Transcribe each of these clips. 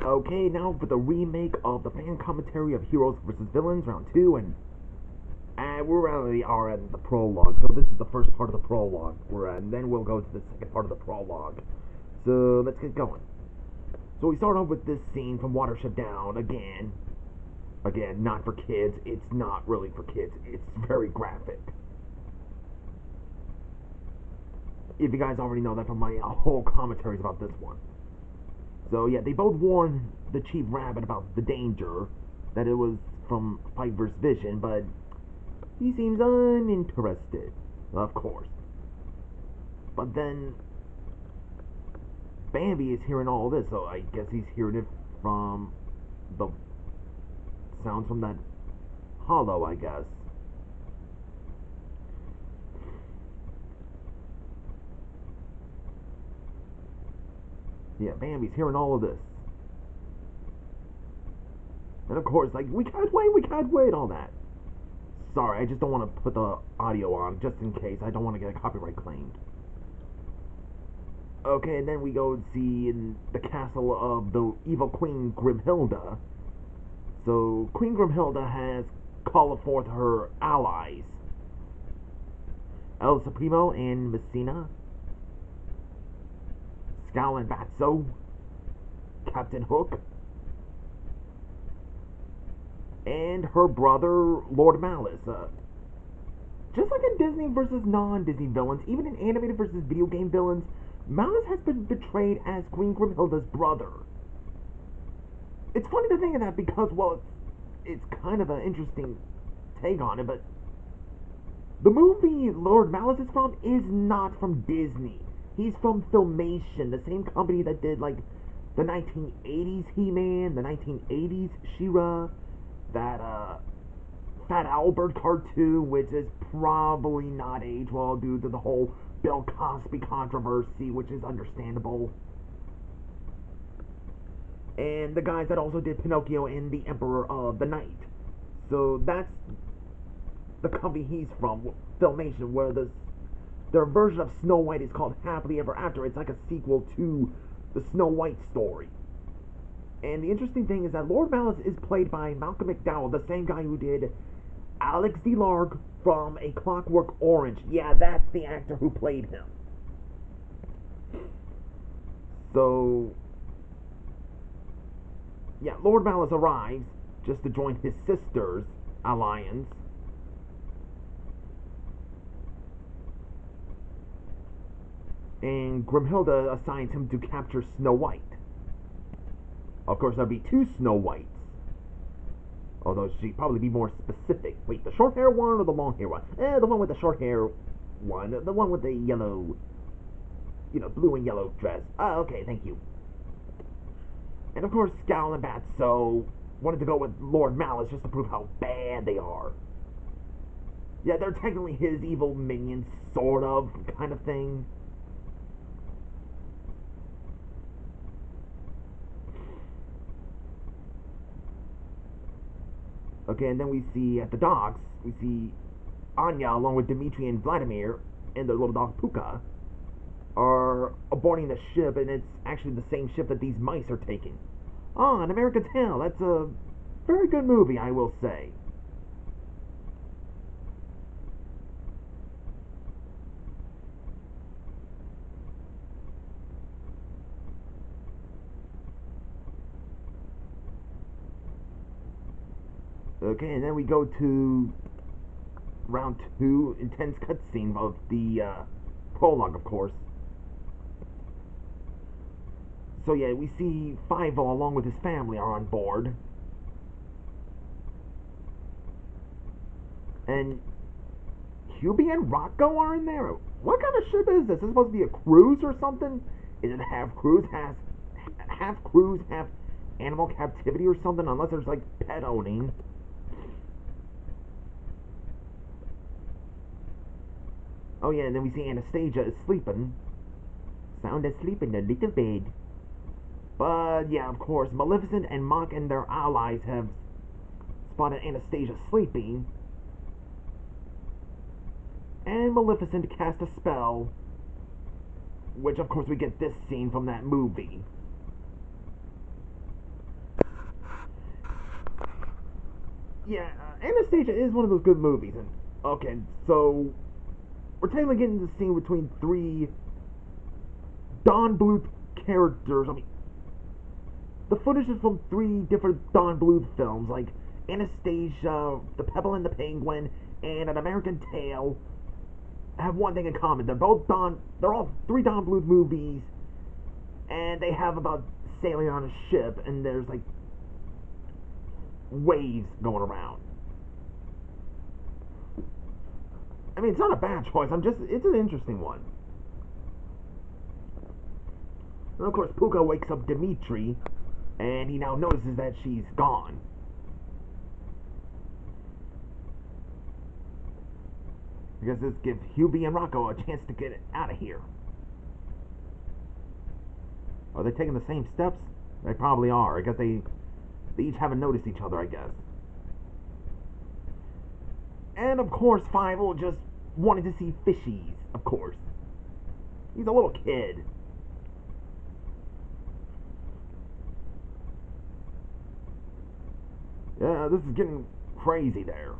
Okay, now for the remake of the fan commentary of Heroes vs. Villains, round 2, and we really are in the prologue, so this is the first part of the prologue, and then we'll go to the second part of the prologue. So, let's get going. So we start off with this scene from Watership Down, again, not for kids, it's not really for kids, it's very graphic. If you guys already know that from my whole commentaries about this one. So yeah, they both warn the Chief Rabbit about the danger, that it was from Fight vs. Vision, but he seems uninterested, of course. But then Bambi is hearing all this, so I guess he's hearing it from the sounds from that hollow, I guess. Yeah, Bambi's hearing all of this. And of course, like, we can't wait, all that. Sorry, I just don't want to put the audio on, just in case. I don't want to get a copyright claimed. Okay, and then we go and see in the castle of the evil Queen Grimhilda. So, Queen Grimhilda has called forth her allies. El Supremo and Messina, Scowl and Batso, Captain Hook, and her brother, Lord Malice. Just like in Disney versus non-Disney villains, even in animated versus video game villains, Malice has been portrayed as Queen Grimhilda's brother. It's funny to think of that because, well, it's kind of an interesting take on it, but the movie Lord Malice is from is not from Disney. He's from Filmation, the same company that did, like, the 1980s He-Man, the 1980s She-Ra, that, Fat Albert cartoon, which is probably not aged well due to the whole Bill Cosby controversy, which is understandable. And the guys that also did Pinocchio and the Emperor of the Night. So that's the company he's from, Filmation, where their version of Snow White is called Happily Ever After. It's like a sequel to the Snow White story. And the interesting thing is that Lord Malice is played by Malcolm McDowell, the same guy who did Alex DeLarge from A Clockwork Orange. Yeah, that's the actor who played him. So, yeah, Lord Malice arrives just to join his sister's alliance. And Grimhilda assigns him to capture Snow White. Of course, there'll be two Snow Whites. Although she'd probably be more specific. Wait, the short hair one or the long hair one? The one with the short hair one. The one with the yellow, blue and yellow dress. Okay, thank you. And of course, Scowl and Batso wanted to go with Lord Malice just to prove how bad they are. Yeah, they're technically his evil minions, sort of, kind of thing. Okay, and then we see at the docks, we see Anya along with Dimitri and Vladimir and their little dog Puka are aboarding the ship, and it's actually the same ship that these mice are taking. Ah, An American Tale. That's a very good movie, I will say. Okay, and then we go to round 2, intense cutscene of the prologue, of course. So yeah, we see Fievel along with his family are on board. And Hubie and Rocco are in there. What kind of ship is this? Is this supposed to be a cruise or something? Is it half cruise, half animal captivity or something? Unless there's like pet owning. Oh yeah, and then we see Anastasia is sleeping. Sound asleep in a little bed. But yeah, of course, Maleficent and Mach and their allies have spotted Anastasia sleeping. And Maleficent cast a spell, which of course we get this scene from that movie. Yeah, Anastasia is one of those good movies. And okay, so we're technically getting the scene between three Don Bluth characters. I mean, the footage is from three different Don Bluth films, like Anastasia, The Pebble and the Penguin, and An American Tail. Have one thing in common: they're all three Don Bluth movies, and they have about sailing on a ship, and there's like waves going around. I mean, it's not a bad choice. It's an interesting one. And of course, Puka wakes up Dimitri, and he now notices that she's gone. I guess this gives Hubie and Rocco a chance to get out of here. Are they taking the same steps? They probably are. I guess they each haven't noticed each other, I guess. And of course, Fievel just wanted to see fishies, of course. He's a little kid. Yeah, this is getting crazy there.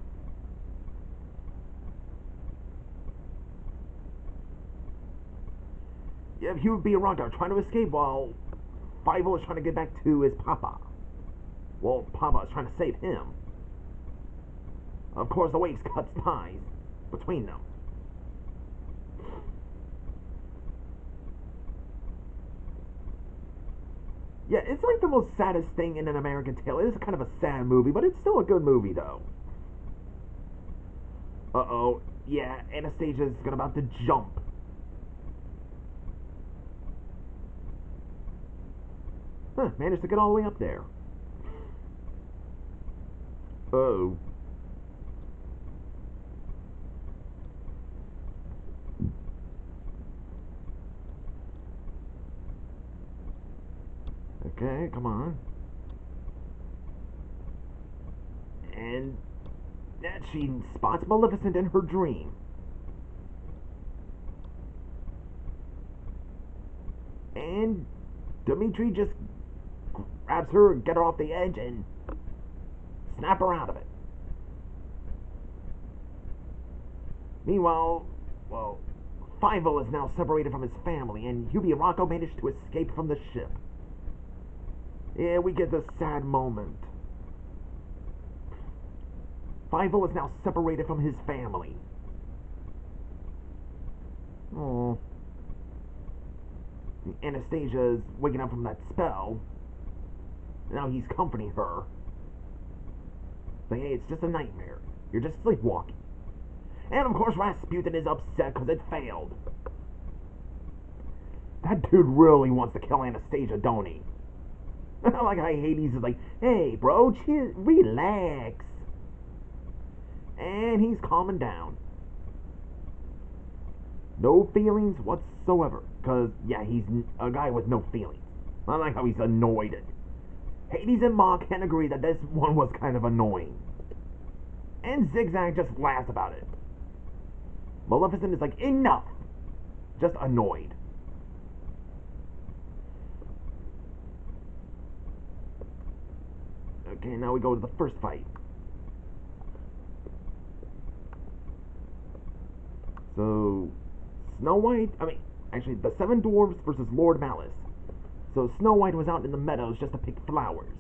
You have Hugh B. Rocco trying to escape while Fievel is trying to get back to his papa. Well, Papa is trying to save him. Of course, the waves cuts ties between them. Yeah, it's like the most saddest thing in An American Tail. It is kind of a sad movie, but it's still a good movie, though. Uh-oh. Yeah, Anastasia's about to jump. Huh, managed to get all the way up there. Uh-oh. Okay, come on. And that she spots Maleficent in her dream. And Dimitri just grabs her and get her off the edge and snap her out of it. Meanwhile, well, Fievel is now separated from his family, and Hubie and Rocco managed to escape from the ship. Yeah, we get this sad moment. Fievel is now separated from his family. Oh. Anastasia is waking up from that spell. Now he's comforting her. Saying, hey, it's just a nightmare. You're just sleepwalking. And of course, Rasputin is upset because it failed. That dude really wants to kill Anastasia, don't he? Like how Hades is like, hey, bro, chill, relax. And he's calming down. No feelings whatsoever. Because, yeah, he's a guy with no feelings. I like how he's annoyed. Hades and Ma can agree that this one was kind of annoying. And Zigzag just laughs about it. Maleficent is like, enough! Just annoyed. Okay, now we go to the first fight. So, actually, the Seven Dwarves versus Lord Malice. So Snow White was out in the meadows just to pick flowers.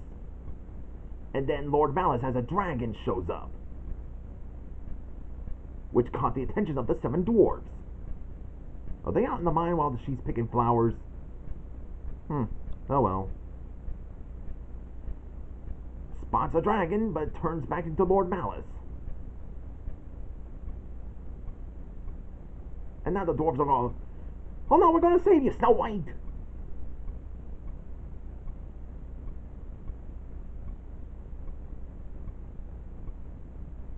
And then Lord Malice as a dragon shows up, which caught the attention of the Seven Dwarves. Are they out in the mine while she's picking flowers? Oh well. Spots a dragon, but turns back into Lord Malice. And now the dwarves are all, oh no, we're gonna save you, Snow White!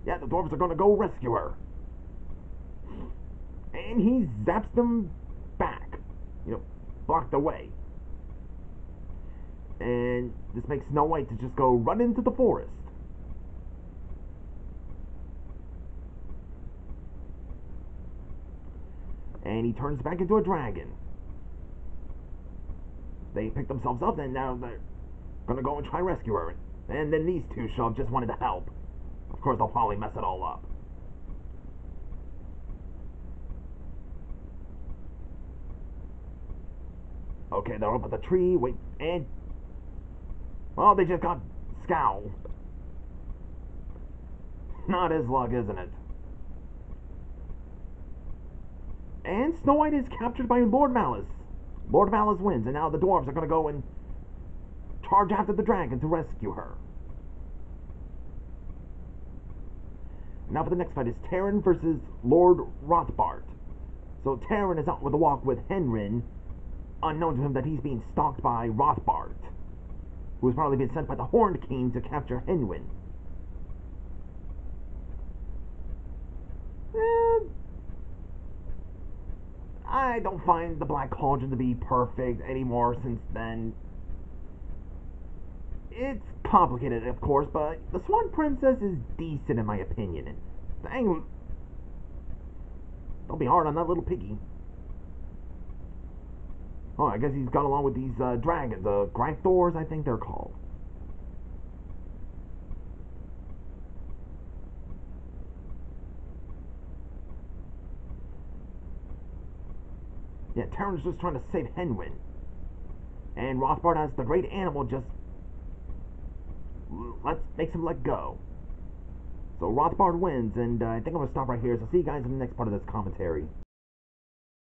Yeah, the dwarves are gonna go rescue her. And he zaps them back. Blocked away. And this makes Snow White to just go run into the forest. And he turns back into a dragon. They pick themselves up, and now they're gonna go and try to rescue her. And then these two show up, just wanted to help. Of course, they'll probably mess it all up. Okay, they're up at the tree. Wait, and... well, they just got Scowl. Not his luck, isn't it? And Snow White is captured by Lord Malice. Lord Malice wins, and now the dwarves are going to go and charge after the dragon to rescue her. Now for the next fight is Taryn versus Lord Rothbart. So Taryn is out with a walk with Henrin, unknown to him that he's being stalked by Rothbart, who has probably been sent by the Horned King to capture Henwin. I don't find the Black Cauldron to be perfect anymore since then. It's complicated, of course, but the Swan Princess is decent in my opinion. Dang, don't be hard on that little piggy. Oh, I guess he's got along with these dragons, Grythors, I think they're called. Yeah, Taryn's just trying to save Henwin. And Rothbart has the great animal just... makes him let go. So Rothbart wins, and I think I'm going to stop right here. So see you guys in the next part of this commentary.